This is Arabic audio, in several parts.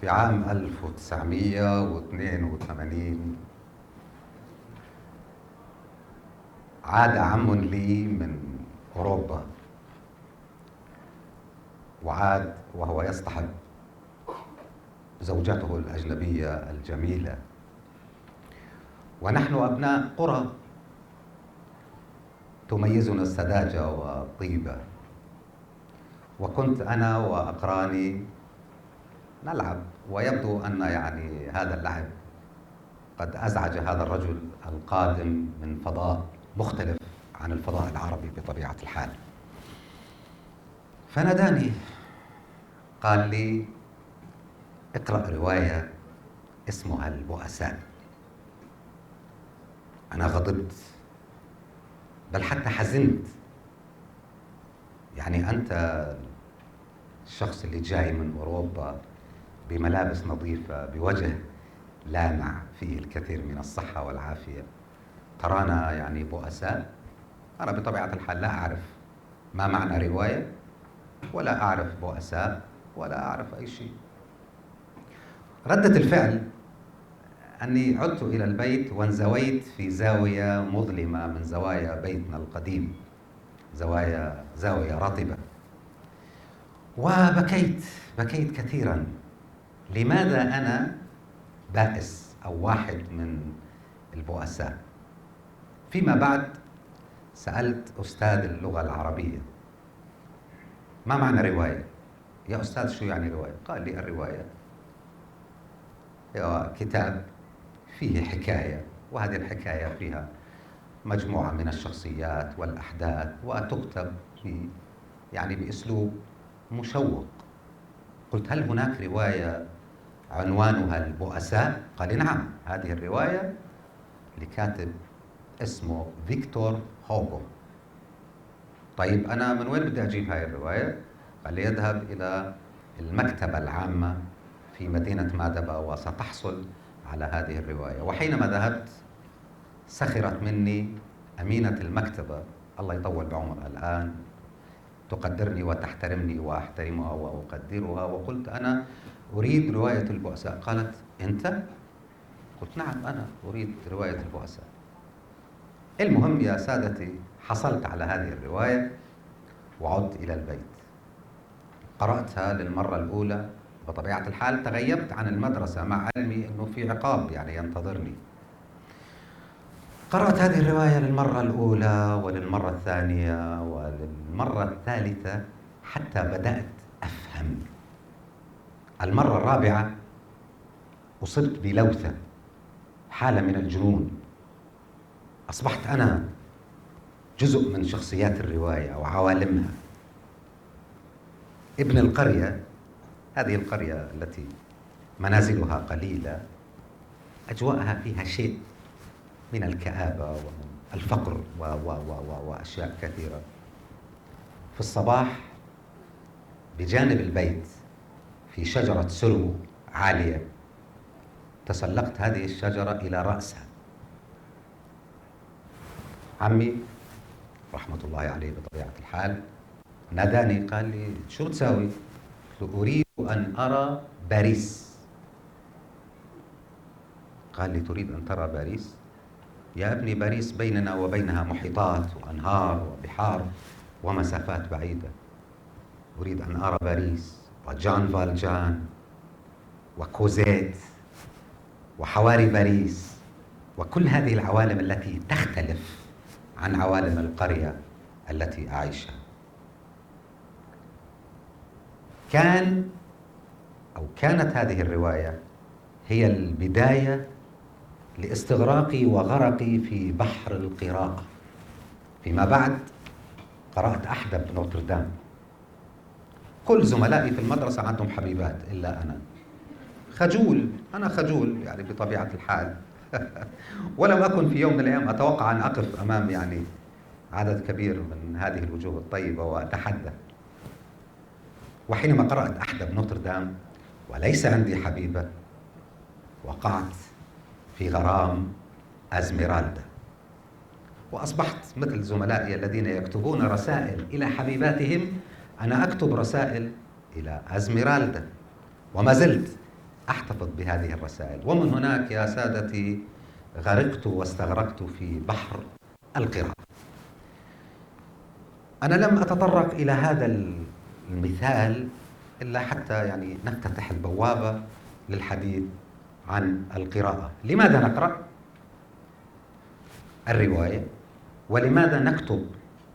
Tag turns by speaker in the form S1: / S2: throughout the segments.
S1: في عام 1982 عاد عم لي من أوروبا، وعاد وهو يصطحب زوجته الأجنبية الجميلة، ونحن أبناء قرى تميزنا السذاجة والطيبة. وكنت أنا وأقراني نلعب، ويبدو أن هذا اللعب قد أزعج هذا الرجل القادم من فضاء مختلف عن الفضاء العربي بطبيعة الحال، فناداني قال لي: اقرأ رواية اسمها البؤساء. أنا غضبت، بل حتى حزنت. أنت الشخص اللي جاي من أوروبا بملابس نظيفة، بوجه لامع فيه الكثير من الصحة والعافية، ترانا بؤساء؟ أنا بطبيعة الحال لا أعرف ما معنى رواية، ولا أعرف بؤساء، ولا أعرف أي شيء. ردة الفعل أني عدت إلى البيت وانزويت في زاوية مظلمة من زوايا بيتنا القديم، زاوية رطبة، وبكيت كثيرا. لماذا أنا بائس أو واحد من البؤساء؟ فيما بعد سألت أستاذ اللغة العربية: ما معنى رواية؟ يا أستاذ شو يعني رواية؟ قال لي: الرواية هي كتاب فيه حكاية، وهذه الحكاية فيها مجموعة من الشخصيات والأحداث، وتكتب بأسلوب مشوق. قلت: هل هناك رواية عنوانها البؤساء؟ قال لي: نعم، هذه الرواية لكاتب اسمه فيكتور هوغو. طيب أنا من وين بدي أجيب هاي الرواية؟ قال لي: اذهب إلى المكتبة العامة في مدينة مادبا وستحصل على هذه الرواية. وحينما ذهبت سخرت مني أمينة المكتبة، الله يطول بعمرها الآن، تقدرني وتحترمني وأحترمها وأقدرها، وقلت: أنا أريد رواية البؤساء. قالت: أنت؟ قلت: نعم، أنا أريد رواية البؤساء. المهم يا سادتي، حصلت على هذه الرواية وعدت إلى البيت، قرأتها للمرة الأولى. بطبيعة الحال تغيبت عن المدرسة مع علمي أنه في عقاب ينتظرني. قرأت هذه الرواية للمرة الأولى وللمرة الثانية وللمرة الثالثة حتى بدأت أفهم. المرة الرابعة أصبت بلوثة، حالة من الجنون. أصبحت أنا جزء من شخصيات الرواية أو عوالمها. ابن القرية، هذه القرية التي منازلها قليلة، أجواءها فيها شيء من الكآبة ومن الفقر وأشياء كثيرة. في الصباح بجانب البيت في شجرة سرو عالية، تسلقت هذه الشجرة إلى رأسها. عمي رحمة الله عليه بطبيعة الحال ناداني، قال لي: شو تساوي؟ قلت له: أريد أن أرى باريس. قال لي: تريد أن ترى باريس؟ يا ابني، باريس بيننا وبينها محيطات وأنهار وبحار ومسافات بعيدة. أريد أن أرى باريس وجان فالجان وكوزيت وحواري باريس وكل هذه العوالم التي تختلف عن عوالم القرية التي أعيشها. كانت هذه الرواية هي البداية لاستغراقي وغرقي في بحر القراءة. فيما بعد قرأت أحدب نوتردام. كل زملائي في المدرسة عندهم حبيبات إلا أنا. أنا خجول بطبيعة الحال. ولم أكن في يوم من الأيام أتوقع أن أقف أمام عدد كبير من هذه الوجوه الطيبة وأتحدث. وحينما قرأت أحدب نوتردام وليس عندي حبيبة، وقعت في غرام أزميرالدا، وأصبحت مثل زملائي الذين يكتبون رسائل إلى حبيباتهم، أنا أكتب رسائل إلى أزميرالدا. وما زلت أحتفظ بهذه الرسائل. ومن هناك يا سادتي غرقت واستغرقت في بحر القراءة. أنا لم أتطرق إلى هذا المثال إلا حتى يعني نفتتح البوابة للحديث عن القراءة. لماذا نقرأ الرواية؟ ولماذا نكتب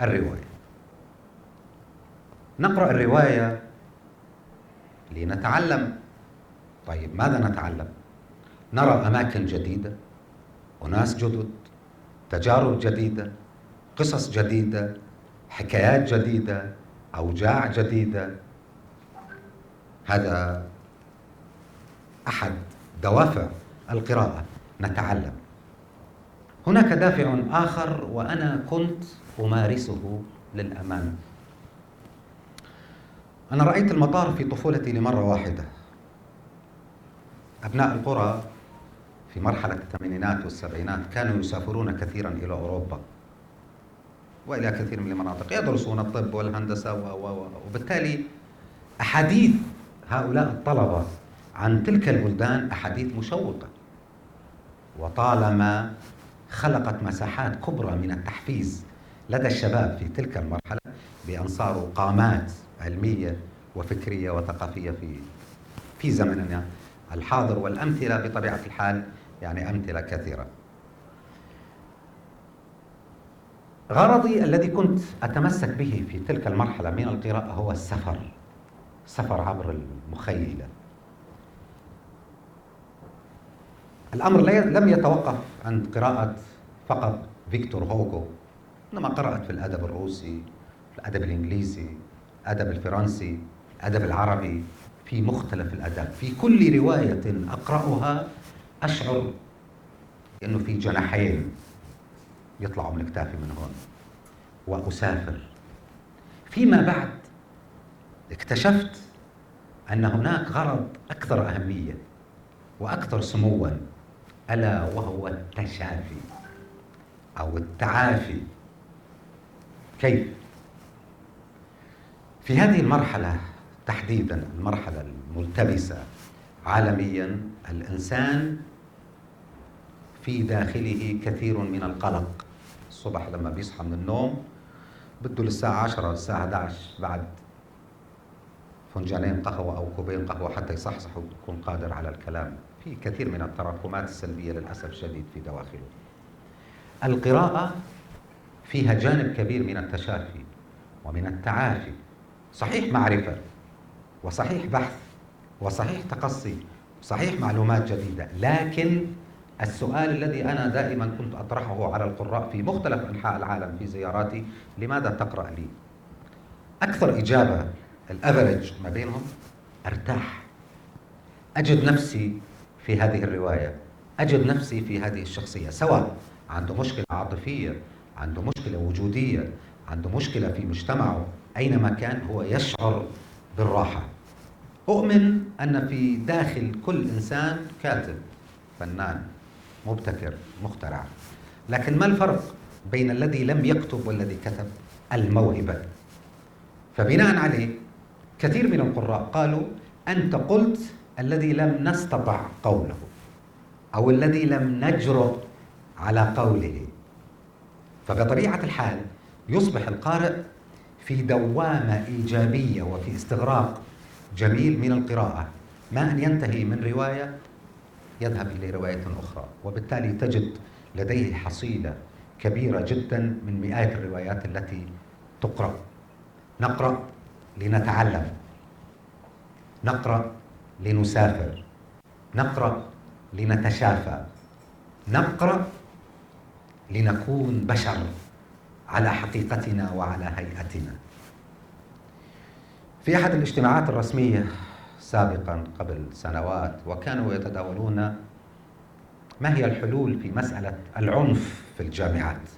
S1: الرواية؟ نقرأ الرواية لنتعلم. طيب ماذا نتعلم؟ نرى أماكن جديدة، أناس جدد، تجارب جديدة، قصص جديدة، حكايات جديدة، أوجاع جديدة. هذا أحد دوافع القراءة، نتعلم. هناك دافع آخر وأنا كنت أمارسه للأمانة. أنا رأيت المطار في طفولتي لمرة واحدة. أبناء القرى في مرحلة الثمانينات والسبعينات كانوا يسافرون كثيرا إلى أوروبا وإلى كثير من المناطق، يدرسون الطب والهندسة وبالتالي أحاديث هؤلاء الطلبة عن تلك البلدان أحاديث مشوقة، وطالما خلقت مساحات كبرى من التحفيز لدى الشباب في تلك المرحلة بأن صاروا قامات علمية وفكرية وثقافية في زمننا الحاضر. والأمثلة بطبيعة الحال يعني أمثلة كثيرة. غرضي الذي كنت أتمسك به في تلك المرحلة من القراءة هو السفر عبر المخيلة. الأمر لم يتوقف عند قراءة فقط فيكتور هوغو، إنما قرأت في الأدب الروسي، في الأدب الإنجليزي، الأدب الفرنسي، الأدب العربي، في مختلف الأدب. في كل رواية أقرأها أشعر أنه في جناحين يطلعوا من كتافي من هون وأسافر. فيما بعد اكتشفت أن هناك غرض أكثر أهمية وأكثر سموا، ألا وهو التشافي أو التعافي. كيف؟ في هذه المرحلة تحديدا، المرحلة الملتبسة عالميا، الإنسان في داخله كثير من القلق. الصبح لما بيصحى من النوم بده للساعة 10 للساعة 11 بعد فنجانين قهوة أو كوبين قهوة حتى يصحصح ويكون قادر على الكلام. في كثير من التراكمات السلبية للأسف الشديد في دواخله. القراءة فيها جانب كبير من التشافي ومن التعافي. صحيح معرفة، وصحيح بحث، وصحيح تقصي، وصحيح معلومات جديدة، لكن السؤال الذي أنا دائما كنت أطرحه على القراء في مختلف أنحاء العالم في زياراتي: لماذا تقرأ لي؟ أكثر إجابة الأفريج ما بينهم: أرتاح، أجد نفسي في هذه الرواية، أجد نفسي في هذه الشخصية، سواء عنده مشكلة عاطفية، عنده مشكلة وجودية، عنده مشكلة في مجتمعه، أينما كان هو يشعر بالراحة. أؤمن أن في داخل كل إنسان كاتب، فنان، مبتكر، مخترع، لكن ما الفرق بين الذي لم يكتب والذي كتب؟ الموهبة. فبناء عليه كثير من القراء قالوا: أنت قلت الذي لم نستطع قوله، أو الذي لم نجرؤ على قوله. فبطبيعة الحال يصبح القارئ في دوامة إيجابية وفي استغراق جميل من القراءة، ما أن ينتهي من رواية يذهب إلى رواية أخرى، وبالتالي تجد لديه حصيلة كبيرة جدا من مئات الروايات التي تقرأ. نقرأ لنتعلم، نقرأ لنسافر، نقرأ لنتشافى، نقرأ لنكون بشر على حقيقتنا وعلى هيئتنا. في أحد الاجتماعات الرسمية سابقا قبل سنوات، وكانوا يتداولون ما هي الحلول في مسألة العنف في الجامعات.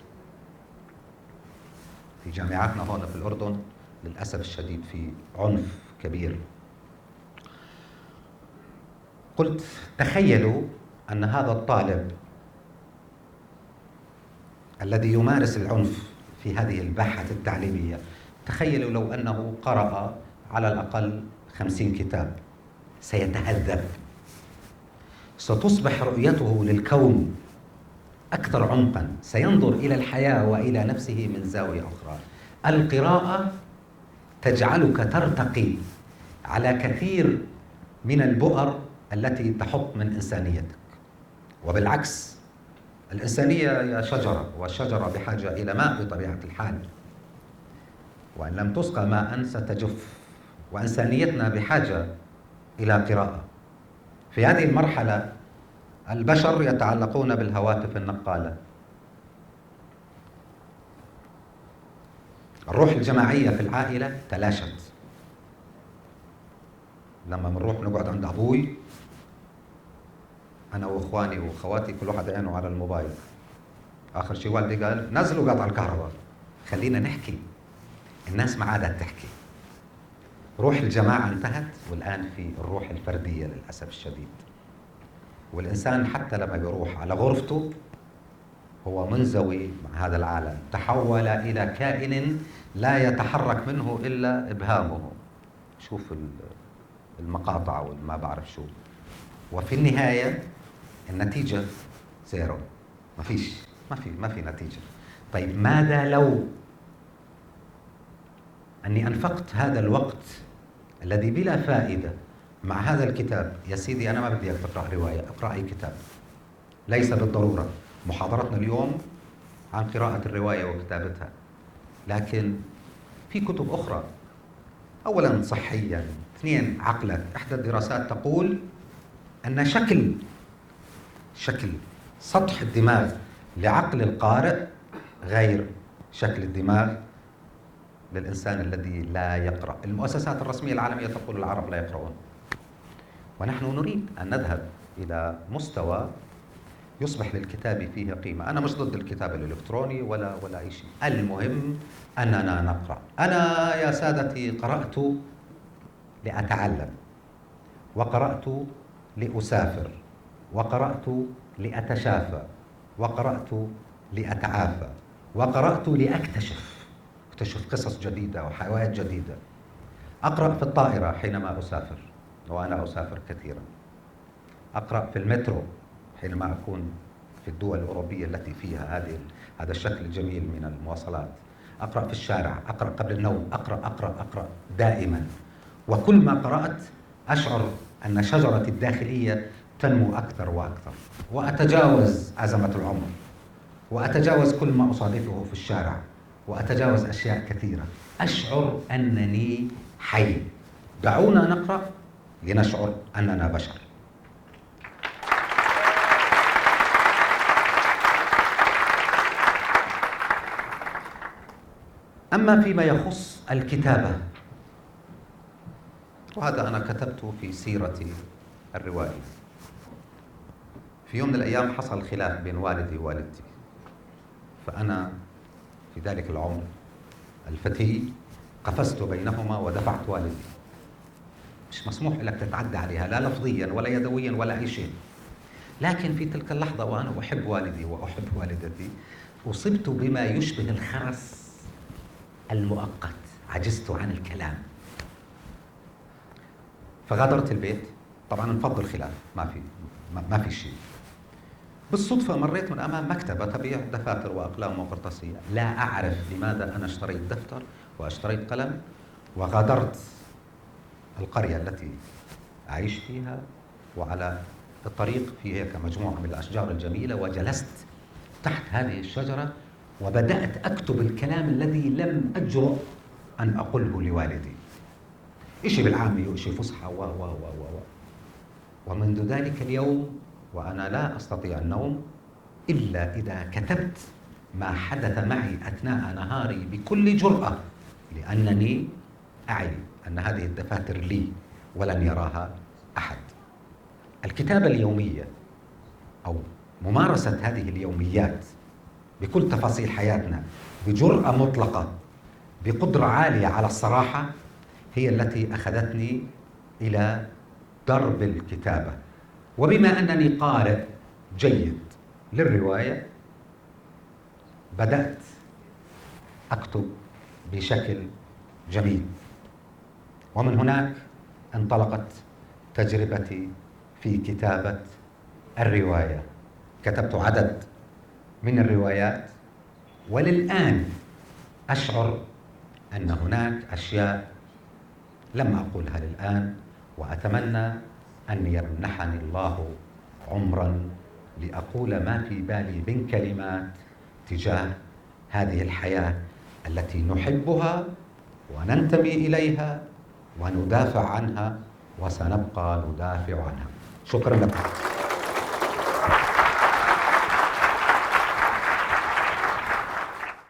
S1: في جامعاتنا هنا في الأردن للأسف الشديد في عنف كبير. قلت: تخيلوا أن هذا الطالب الذي يمارس العنف في هذه الباحة التعليمية، تخيلوا لو أنه قرأ على الأقل 50 كتاب، سيتهذب، ستصبح رؤيته للكون أكثر عمقاً، سينظر إلى الحياة وإلى نفسه من زاوية أخرى. القراءة تجعلك ترتقي على كثير من البؤر التي تحط من إنسانيتك. وبالعكس، الإنسانية هي شجرة، والشجرة بحاجة إلى ماء بطبيعة الحال، وإن لم تسقى ماء ستجف. وإنسانيتنا بحاجة إلى قراءة. في هذه المرحلة البشر يتعلقون بالهواتف النقالة. الروح الجماعية في العائلة تلاشت. لما بنروح نقعد عند أبوي، أنا وإخواني وأخواتي كل واحد عينه على الموبايل. آخر شيء والدي قال نزلوا قطع الكهرباء، خلينا نحكي. الناس ما عادت تحكي. روح الجماعة انتهت، والآن في الروح الفردية للأسف الشديد. والإنسان حتى لما يروح على غرفته هو منزوي مع هذا العالم، تحول إلى كائن لا يتحرك منه إلا إبهامه. شوف المقاطع والما بعرف شو. وفي النهاية النتيجة زيرو. ما في نتيجة. طيب ماذا لو أني أنفقت هذا الوقت الذي بلا فائدة مع هذا الكتاب؟ يا سيدي أنا ما بدي إياك تقرأ رواية، اقرأ أي كتاب. ليس بالضرورة محاضرتنا اليوم عن قراءة الرواية وكتابتها، لكن في كتب أخرى. أولاً صحياً، اثنين عقلاً. إحدى الدراسات تقول أن شكل سطح الدماغ لعقل القارئ غير شكل الدماغ للإنسان الذي لا يقرأ. المؤسسات الرسمية العالمية تقول العرب لا يقرؤون، ونحن نريد أن نذهب إلى مستوى يصبح للكتاب فيه قيمة. أنا مش ضد الكتاب الإلكتروني ولا أي شيء، المهم أننا نقرأ. أنا يا سادتي قرأت لأتعلم، وقرأت لأسافر، وقرأت لأتشافى، وقرأت لأتعافى، وقرأت لأكتشف قصص جديدة وحيوات جديدة. أقرأ في الطائرة حينما أسافر، وأنا أسافر كثيرا. أقرأ في المترو حينما أكون في الدول الأوروبية التي فيها هذا الشكل الجميل من المواصلات. أقرأ في الشارع، أقرأ قبل النوم، أقرأ دائما. وكل ما قرأت أشعر أن شجرتي الداخلية تنمو أكثر وأكثر، وأتجاوز أزمة العمر، وأتجاوز كل ما أصادفه في الشارع، وأتجاوز أشياء كثيرة. أشعر أنني حي. دعونا نقرأ لنشعر أننا بشر. أما فيما يخص الكتابة، وهذا أنا كتبت في سيرتي الروائية. في يوم من الأيام حصل خلاف بين والدي ووالدتي، فأنا في ذلك العمر الفتي قفزت بينهما ودفعت والدي. مش مسموح لك تتعدى عليها، لا لفظيا ولا يدويا ولا أي شيء. لكن في تلك اللحظة وأنا أحب والدي وأحب والدتي، أصبت بما يشبه الخرس المؤقت، عجزت عن الكلام، فغادرت البيت. طبعا انفض الخلاف، ما في شيء. بالصدفة مريت من أمام مكتبة تبيع دفاتر وأقلام وقرطاسية. لا أعرف لماذا أنا اشتريت دفتر واشتريت قلم، وغادرت القرية التي أعيش فيها، وعلى الطريق في هيك مجموعة من الأشجار الجميلة، وجلست تحت هذه الشجرة وبدأت أكتب الكلام الذي لم أجرؤ أن أقوله لوالدي. إشي بالعامي وإشي فصحى ومنذ ذلك اليوم وأنا لا أستطيع النوم إلا إذا كتبت ما حدث معي أثناء نهاري بكل جرأة، لأنني أعي أن هذه الدفاتر لي ولن يراها أحد. الكتابة اليومية أو ممارسة هذه اليوميات بكل تفاصيل حياتنا بجرأة مطلقة، بقدرة عالية على الصراحة، هي التي أخذتني إلى درب الكتابة. وبما أنني قارئ جيد للرواية، بدأت أكتب بشكل جميل، ومن هناك انطلقت تجربتي في كتابة الرواية، كتبت عدد من الروايات، وللآن أشعر أن هناك أشياء لم أقولها للآن، وأتمنى أن يمنحني الله عمرا لأقول ما في بالي من كلمات تجاه هذه الحياة التي نحبها وننتمي إليها وندافع عنها وسنبقى ندافع عنها. شكرا لكم.